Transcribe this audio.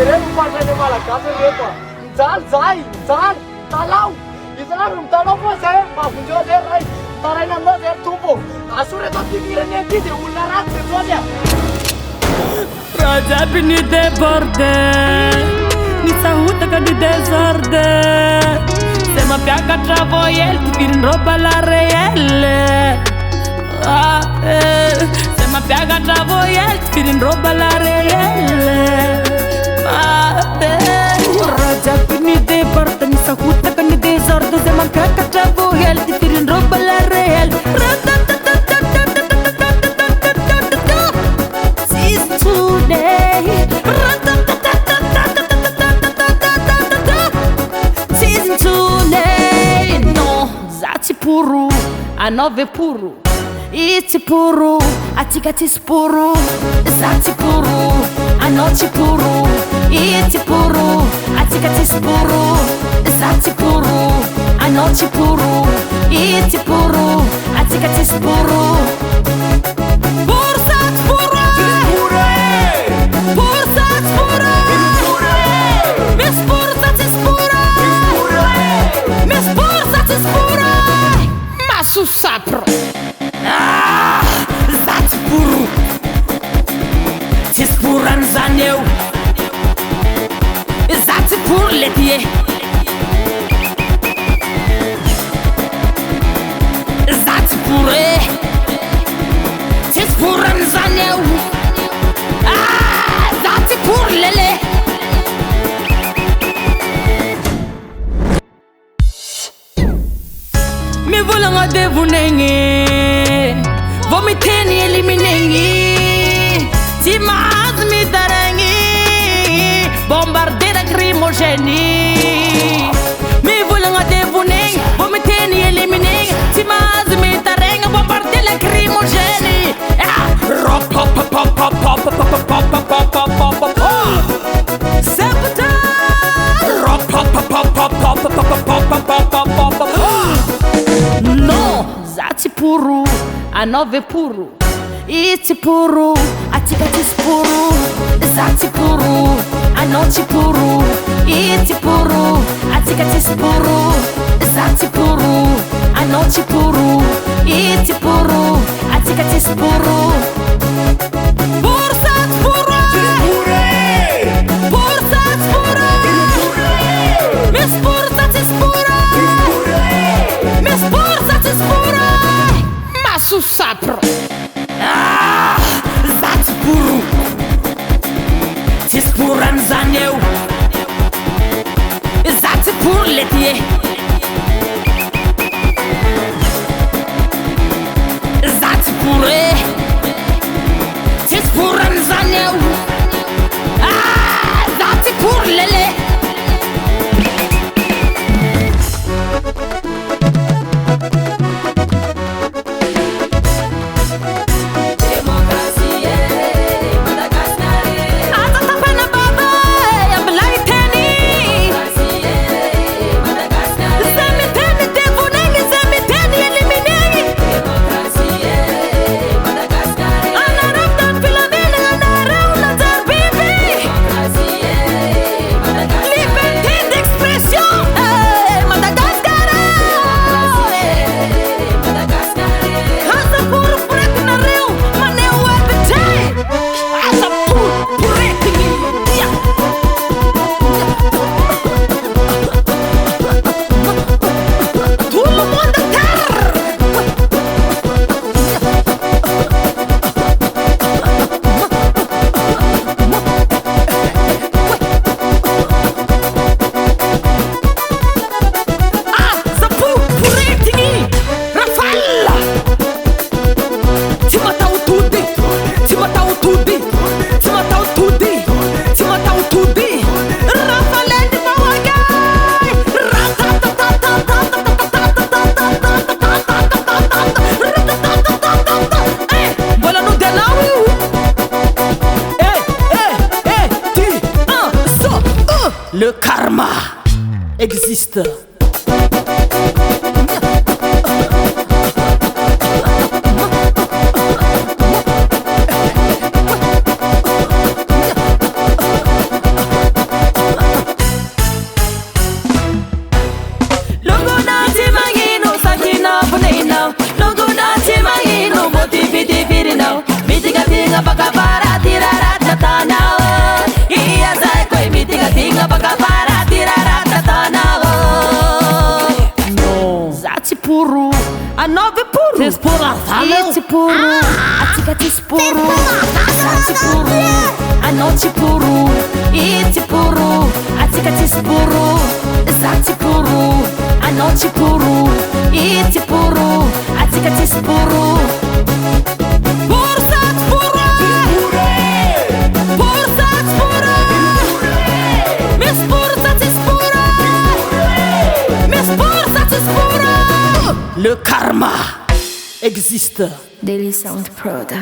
Sereno parla mala casa repa. Zai, talau. Izarum talau você, mafunjo de rai. Tarai nama de tubo. Asure to tigire ne dide ullarat se soja. Raja bini de borde. Ni sahuta ka di desordem. Se ma piaga travoiel ti virin roba la reelle. Se ma piaga travoiel ti virin roba la reelle. Raja bini de borde. Ni sahuta ka di desordem. Se ma piaga travoiel ti virin roba la reelle. Season 2 day. Season 2 day. No, zati puru, a 9 puru. Iti puru, a tigati spuru. Zati puru, a noci puru. Iti puru, a tigati spuru. Zati puru, a noci puru. Iti puru, a tigati spuru. Bursat puru. Bursat puru. Mis bursat spuru. Mis bursat spuru. Masu sapro. Zati puru. Tis puran zaneu. Zati pur letie. Zati pure. Tis puran zaneu. Zati pur lele. Mi volanga devunenge. Vomiteni eliminengi. Ti mi darengi. Bombarder lacrimogeni. Mi volanga devunenge. Vomiteni eliminengi. Ti mi darengi. Bombarder lacrimogeni. No, zati puru, a 9 puru. Iti puru, a tigati spuru. Zati puru, a noci puru. Iti puru, a tigati spuru. Zati puru, a noci puru. Iti puru, a tigati spuru. Bursat puru. Bursat puru. Mis bursat spuru. Mis bursat spuru. Masu sapro. Zati puru. Tis puran zaneu. Zati pur letie. Zati pure. Tis puran zaneu. Zati pur lele. Le karma existe. puru, atikati spuru, zati puru, anoti puru, iti puru, atikati spuru, zati puru, anoti puru, iti puru, atikati spuru. Porzat puru, porzat puru, mis porzat spuru, mis porzat spuru. Le karma existe. Daily Sound Proda.